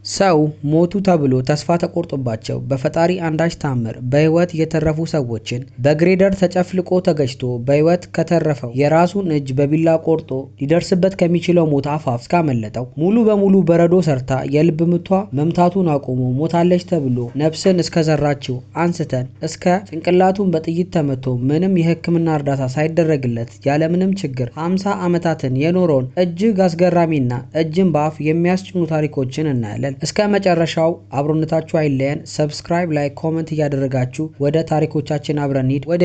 ሰው ሞቱ ተብሎ ተስፋ ተቆርጦባቸው በፈጣሪ አንዳች ታምር በህይወት የተረፉ ሰዎችን በግሬደር ተጨፍልቆ ተገጭቶ በህይወት ከተረፈው የራሱን እጅ በቢላ ቆርጦ ሊደርስበት ከሚችለው ሞት አፋፍ እስካመለጠው ሙሉ በሙሉ በረዶ ሰርታ የልብ ምቷ መምታቱን አቁሞ ሞታለች ተብሎ ነፍስን እስከዘራችው አንስተን እስከ ጭንቅላቱን በጥይት ተመቶ ምንም የህክምና እርዳታ ሳይደረግለት ያለምንም ችግር 50 ዓመታትን የኖረውን እጅግ አስገራሚና እጅን በአፍ የሚያስጭኑ ታሪኮችን እናያለን። እስከ መጨረሻው አብሮነታችሁ አይለየን። ሰብስክራይብ፣ ላይክ፣ ኮሜንት እያደረጋችሁ ወደ ታሪኮቻችን አብረን እንሂድ። ወደ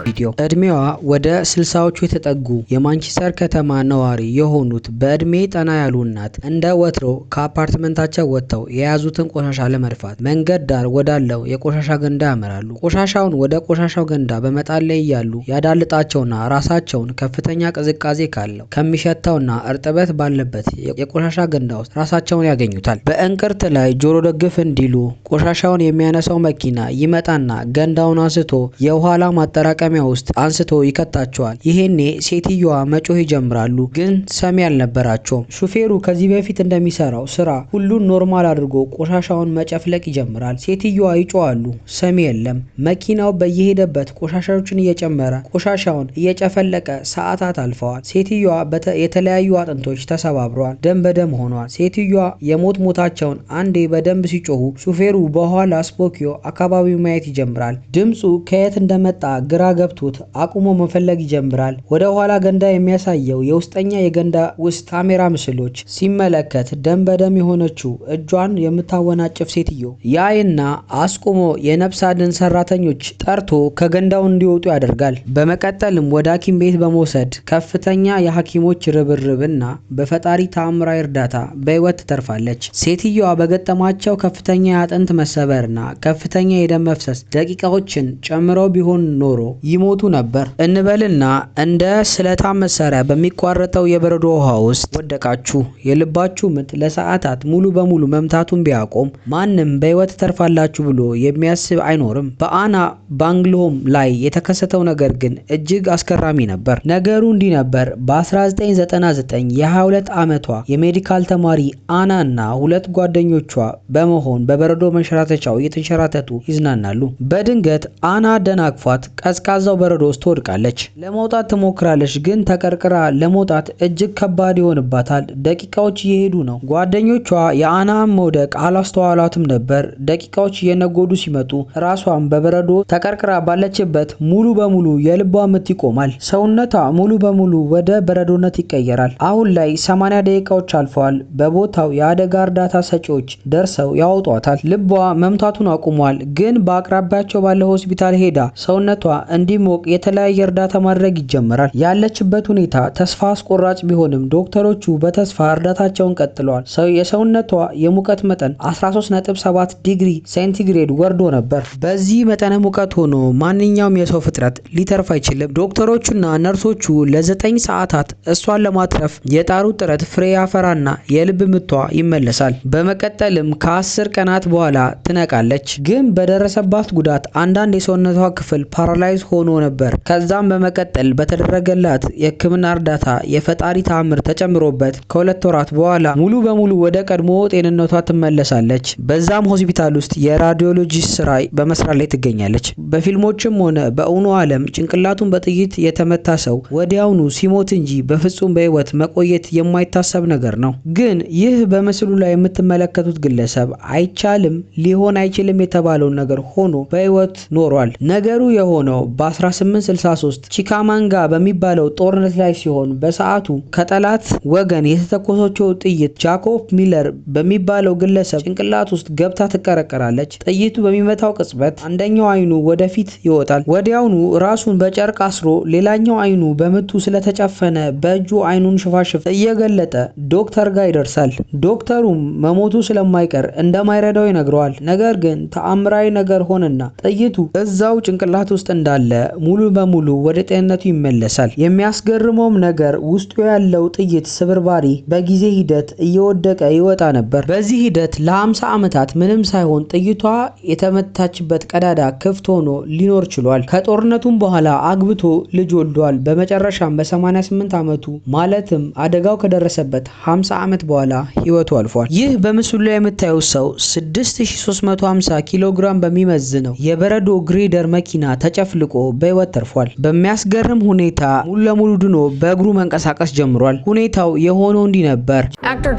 ቪዲዮ እድሜዋ ወደ 60ዎቹ የተጠጉ የማንቸስተር ከተማ ነዋሪ የሆኑት በእድሜ ጠና ያሉ እናት እንደ ወትሮ ከአፓርትመንታቸው ወጥተው የያዙትን ቆሻሻ ለመድፋት መንገድ ዳር ወዳለው የቆሻሻ ገንዳ ያመራሉ። ቆሻሻውን ወደ ቆሻሻው ገንዳ በመጣል ላይ እያሉ ያዳልጣቸውና ራሳቸውን ከፍተኛ ቅዝቃዜ ካለው ከሚሸተውና እርጥበት ባለበት የቆሻሻ ገንዳ ውስጥ ራሳቸውን ያገኙታል። በእንቅርት ላይ ጆሮ ደግፍ እንዲሉ ቆሻሻውን የሚያነሳው መኪና ይመጣና ገንዳውን አንስቶ የኋላ ማጠራቀሚያ ውስጥ አንስቶ ይከታቸዋል። ይሄኔ ሴትዮዋ መጮህ ይጀምራሉ፣ ግን ሰሚ አልነበራቸውም። ሹፌሩ ከዚህ በፊት እንደሚሰራው ስራ ሁሉን ኖርማል አድርጎ ቆሻሻውን መጨፍለቅ ይጀምራል። ሴትዮዋ ይጮሃሉ፣ ሰሚ የለም። መኪናው በየሄደበት ቆሻሻዎችን እየጨመረ ቆሻሻውን እየጨፈለቀ ሰዓታት አልፈዋል። ሴትዮዋ የተለያዩ አጥንቶች ተሰባብረዋል፣ ደም በደም ሆኗል። ሴትዮዋ የሞት ሞታቸውን አንዴ በደንብ ሲጮሁ ሹፌሩ በኋላ ስፖኪዮ አካባቢው ማየት ይጀምራል። ድምፁ ከየት እንደመጣ ግራ ገብቶት አቁሞ መፈለግ ይጀምራል። ወደ ኋላ ገንዳ የሚያሳየው የውስጠኛ የገንዳ ውስጥ ካሜራ ምስሎች ሲመለከት ደም በደም የሆነችው እጇን የምታወናጭፍ ሴትዮ ያይና አስቁሞ የነፍስ አድን ሰራተኞች ጠርቶ ከገንዳው እንዲወጡ ያደርጋል። በመቀጠልም ወደ ሐኪም ቤት በመውሰድ ከፍተኛ የሐኪሞች ርብርብና በፈጣሪ ተአምራዊ እርዳታ በህይወት ትተርፋለች። ሴትዮዋ በገጠማቸው ከፍተኛ የአጥንት መሰበርና ከፍተኛ የደም መፍሰስ ደቂቃዎችን ጨምረው ቢሆን ኖሮ ይሞቱ ነበር እንበልና እንደ ስለታም መሳሪያ በሚቋረጠው የበረዶ ውሃ ውስጥ ወደቃችሁ። የልባችሁ ምት ለሰዓታት ሙሉ በሙሉ መምታቱን ቢያቆም ማንም በህይወት ተርፋላችሁ ብሎ የሚያስብ አይኖርም። በአና ባንግሎም ላይ የተከሰተው ነገር ግን እጅግ አስገራሚ ነበር። ነገሩ እንዲህ ነበር። በ1999 የ22 ዓመቷ የሜዲካል ተማሪ አና እና ሁለት ጓደኞቿ በመሆን በበረዶ መንሸራተቻው እየተንሸራተቱ ይዝናናሉ። በድንገት አና ደናቅፏት ቀዝቃዛው በረዶ ውስጥ ትወድቃለች። ለመውጣት ትሞክራለች፣ ግን ተቀርቅራ ለመውጣት እጅግ ከባድ ይሆንባታል። ደቂቃዎች እየሄዱ ነው። ጓደኞቿ የአናን መውደቅ አላስተዋሏትም ነበር። ደቂቃዎች እየነጎዱ ሲመጡ ራሷን በበረዶ ተቀርቅራ ባለችበት ሙሉ በሙሉ የልቧ ምት ይቆማል። ሰውነቷ ሙሉ በሙሉ ወደ በረዶነት ይቀየራል። አሁን ላይ 80 ደቂቃዎች አልፈዋል። በቦታው የአደጋ እርዳታ ሰጪዎች ደርሰው ያወጧታል። ልቧ መምታቱን አቁሟል፣ ግን በአቅራቢያቸው ባለው ሆስፒታል ሄዳ ሰውነቷ እንዲሞቅ የተለያየ እርዳታ ማድረግ ይጀምራል። ያለችበት ሁኔታ ተስፋ አስቆራጭ ቢሆንም ዶክተሮቹ በተስፋ እርዳታቸውን ቀጥለዋል። የሰውነቷ የሙቀት መጠን 13.7 ዲግሪ ሴንቲግሬድ ወርዶ ነበር። በዚህ መጠነ ሙቀት ሆኖ ማንኛውም የሰው ፍጥረት ሊተርፍ አይችልም። ዶክተሮቹና ነርሶቹ ለ9 ሰዓታት እሷን ለማትረፍ የጣሩት ጥረት ፍሬ ያፈራና የልብ ምቷ ይመለሳል። በመቀጠልም ከ10 ቀናት በኋላ ትነቃለች። ግን በደረሰባት ጉዳት አንዳንድ የሰውነቷ ክፍል ፓራላይዝ ሆኖ ነበር። ከዛም በመቀጠል በተደረገላት የህክምና እርዳታ የፈጣሪ ተአምር ተጨምሮበት ከ2 ወራት በኋላ ሙሉ በሙሉ ወደ ቀድሞ ጤንነቷ ትመለሳለች። በዛም ሆስፒታል ውስጥ የራዲዮሎጂስት ስራ በመስራት ላይ ትገኛለች። በፊልሞችም ሆነ በእውኑ ዓለም ጭንቅላቱን በጥይት የተመታ ሰው ወዲያውኑ ሲሞት እንጂ በፍጹም በህይወት መቆየት የማይታሰብ ነገር ነው። ግን ይህ በምስሉ ላይ የምትመለከቱት ግለሰብ አይቻልም፣ ሊሆን አይችልም የተባለውን ነገር ሆኖ በህይወት ኖሯል። ነገሩ የሆነው በ1863 ቺካማንጋ በሚባለው ጦርነት ላይ ሲሆን በሰዓቱ ከጠላት ወገን የተተኮሰችው ጥይት ጃኮብ ሚለር በሚባለው ግለሰብ ጭንቅላት ውስጥ ገብታ ትቀረቀራለች። ጥይቱ በሚመታው ቅጽበት አንደኛው አይኑ ወደፊት ይወጣል። ወዲያውኑ ራሱን በጨርቅ አስሮ ሌላኛው አይኑ በምቱ ስለተጨፈነ በእጁ አይኑን ሽፋሽፍ እየገለጠ ዶክተር ጋር ይደርሳል። ዶክተሩም መሞቱ ስለማይቀር እንደማይረዳው ይነግረዋል። ነገር ግን ተአምራዊ ነገር ሆነና ጥይቱ እዛው ጭንቅላት ውስጥ እንዳለ ሙሉ በሙሉ ወደ ጤንነቱ ይመለሳል። የሚያስገርመውም ነገር ውስጡ ያለው ጥይት ስብርባሪ በጊዜ ሂደት እየወደቀ ይወጣ ነበር። በዚህ ሂደት ለ50 ዓመታት ምንም ሳይሆን ጥይቷ የተመታችበት ቀዳዳ ክፍት ሆኖ ሊኖር ችሏል። ከጦርነቱም በኋላ አግብቶ ልጅ ወልዷል። በመጨረሻም በ88 ዓመቱ ማለትም አደጋው ከደረሰበት 50 ዓመት በኋላ ህይወቱ አልፏል። ይህ በምስሉ ላይ የምታዩት ሰው 6350 ኪሎ ግራም በሚመዝነው የበረዶ ግሬደር መኪና ተጨፍልቆ በህይወት ተርፏል። በሚያስገርም ሁኔታ ሙሉ ለሙሉ ድኖ በእግሩ መንቀሳቀስ ጀምሯል። ሁኔታው የሆነው እንዲህ ነበር። Actor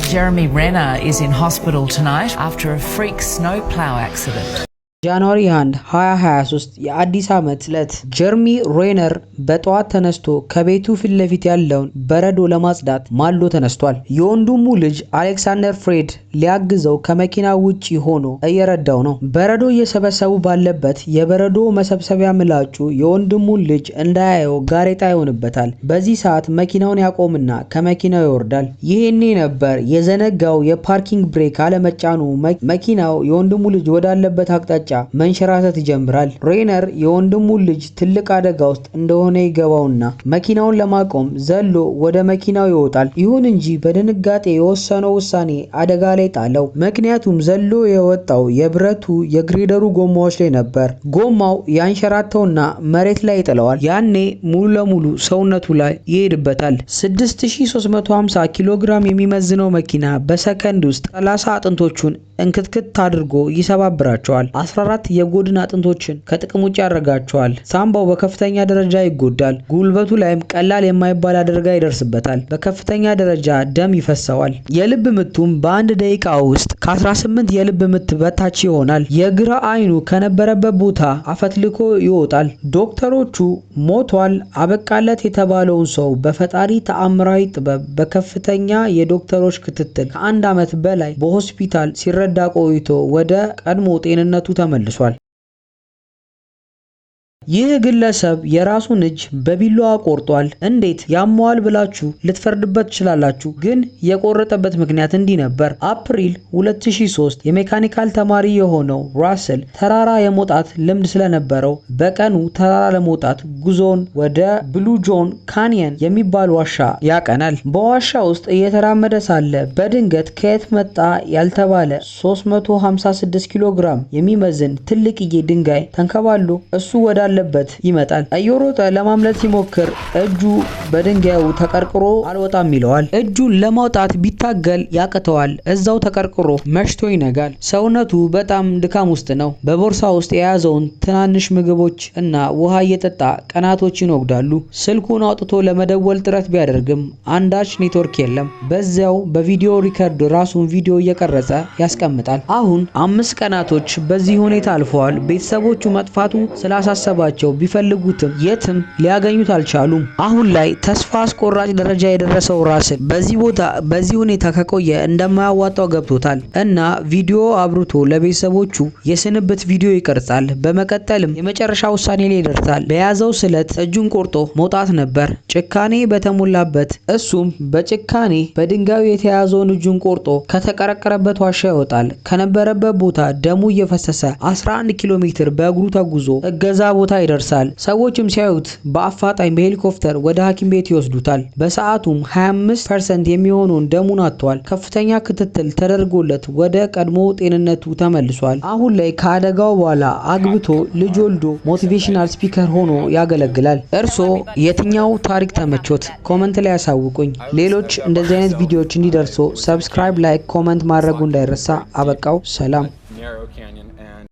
Jeremy Renner is in hospital tonight after a freak snowplow accident. ጃንዋሪ 1 2023 የአዲስ ዓመት ዕለት ጀርሚ ሬነር በጠዋት ተነስቶ ከቤቱ ፊት ለፊት ያለውን በረዶ ለማጽዳት ማልዶ ተነስቷል። የወንድሙ ልጅ አሌክሳንደር ፍሬድ ሊያግዘው ከመኪና ውጪ ሆኖ እየረዳው ነው። በረዶ እየሰበሰቡ ባለበት የበረዶ መሰብሰቢያ ምላጩ የወንድሙን ልጅ እንዳያየው ጋሬጣ ይሆንበታል። በዚህ ሰዓት መኪናውን ያቆምና ከመኪናው ይወርዳል። ይሄኔ ነበር የዘነጋው የፓርኪንግ ብሬክ አለመጫኑ መኪናው የወንድሙ ልጅ ወዳለበት አቅጣጫ መንሸራተት ይጀምራል። ሬነር የወንድሙን ልጅ ትልቅ አደጋ ውስጥ እንደሆነ ይገባውና መኪናውን ለማቆም ዘሎ ወደ መኪናው ይወጣል። ይሁን እንጂ በድንጋጤ የወሰነው ውሳኔ አደጋ ላይ ጣለው። ምክንያቱም ዘሎ የወጣው የብረቱ የግሬደሩ ጎማዎች ላይ ነበር። ጎማው ያንሸራተውና መሬት ላይ ይጥለዋል። ያኔ ሙሉ ለሙሉ ሰውነቱ ላይ ይሄድበታል። 6350 ኪሎ ግራም የሚመዝነው መኪና በሰከንድ ውስጥ 30 አጥንቶቹን እንክትክት አድርጎ ይሰባብራቸዋል። 14 የጎድን አጥንቶችን ከጥቅም ውጭ ያደርጋቸዋል። ሳምባው በከፍተኛ ደረጃ ይጎዳል። ጉልበቱ ላይም ቀላል የማይባል አደጋ ይደርስበታል። በከፍተኛ ደረጃ ደም ይፈሰዋል። የልብ ምቱም በአንድ ደቂቃ ውስጥ ከ18 የልብ ምት በታች ይሆናል። የግራ አይኑ ከነበረበት ቦታ አፈትልኮ ይወጣል። ዶክተሮቹ ሞቷል አበቃለት የተባለውን ሰው በፈጣሪ ተአምራዊ ጥበብ በከፍተኛ የዶክተሮች ክትትል ከ1 ዓመት በላይ በሆስፒታል ሲረዳ ቆይቶ ወደ ቀድሞ ጤንነቱ ተመልሷል። ይህ ግለሰብ የራሱን እጅ በቢላዋ ቆርጧል። እንዴት ያሟል ብላችሁ ልትፈርድበት ትችላላችሁ። ግን የቆረጠበት ምክንያት እንዲህ ነበር። አፕሪል 2003 የሜካኒካል ተማሪ የሆነው ራስል ተራራ የመውጣት ልምድ ስለነበረው በቀኑ ተራራ ለመውጣት ጉዞን ወደ ብሉ ጆን ካንየን የሚባል ዋሻ ያቀናል። በዋሻ ውስጥ እየተራመደ ሳለ በድንገት ከየት መጣ ያልተባለ 356 ኪሎ ግራም የሚመዝን ትልቅዬ ድንጋይ ተንከባሎ እሱ ወዳለበት ይመጣል። እየሮጠ ለማምለጥ ሲሞክር እጁ በድንጋዩ ተቀርቅሮ አልወጣም ይለዋል። እጁን ለማውጣት ቢታገል ያቅተዋል። እዛው ተቀርቅሮ መሽቶ ይነጋል። ሰውነቱ በጣም ድካም ውስጥ ነው። በቦርሳ ውስጥ የያዘውን ትናንሽ ምግቦች እና ውሃ እየጠጣ ቀናቶች ይኖግዳሉ። ስልኩን አውጥቶ ለመደወል ጥረት ቢያደርግም አንዳች ኔትወርክ የለም። በዚያው በቪዲዮ ሪከርድ ራሱን ቪዲዮ እየቀረጸ ያስቀምጣል። አሁን 5 ቀናቶች በዚህ ሁኔታ አልፈዋል። ቤተሰቦቹ መጥፋቱ ስላሳሰባቸው ቢፈልጉትም የትም ሊያገኙት አልቻሉም። አሁን ላይ ተስፋ አስቆራጭ ደረጃ የደረሰው ራስል በዚህ ሁኔታ ከቆየ እንደማያዋጣው ገብቶታል እና ቪዲዮ አብርቶ ለቤተሰቦቹ የስንብት ቪዲዮ ይቀርጻል። በመቀጠልም የመጨረሻ ውሳኔ ላይ ይደርሳል። በያዘው ስለት እጁን ቆርጦ መውጣት ነበር። ጭካኔ በተሞላበት እሱም በጭካኔ በድንጋዩ የተያዘውን እጁን ቆርጦ ከተቀረቀረበት ዋሻ ይወጣል። ከነበረበት ቦታ ደሙ እየፈሰሰ 11 ኪሎ ሜትር በእግሩ ተጉዞ እገዛ ቦታ ይደርሳል። ሰዎችም ሲያዩት በአፋጣኝ በሄሊኮፕተር ወደ ሐኪም ቤት ይወስዱታል። በሰዓቱም 25% የሚሆነውን ደሙን አጥቷል። ከፍተኛ ክትትል ተደርጎለት ወደ ቀድሞ ጤንነቱ ተመልሷል። አሁን ላይ ከአደጋው በኋላ አግብቶ ልጅ ወልዶ ሞቲቬሽናል ስፒከር ሆኖ ያገለግላል። እርስዎ የትኛው ታሪክ ተመቾት? ኮመንት ላይ ያሳውቁኝ። ሌሎች እንደዚህ አይነት ቪዲዮዎች እንዲደርሱ ሰብስክራይብ፣ ላይክ፣ ኮመንት ማድረጉ እንዳይረሳ። አበቃው። ሰላም።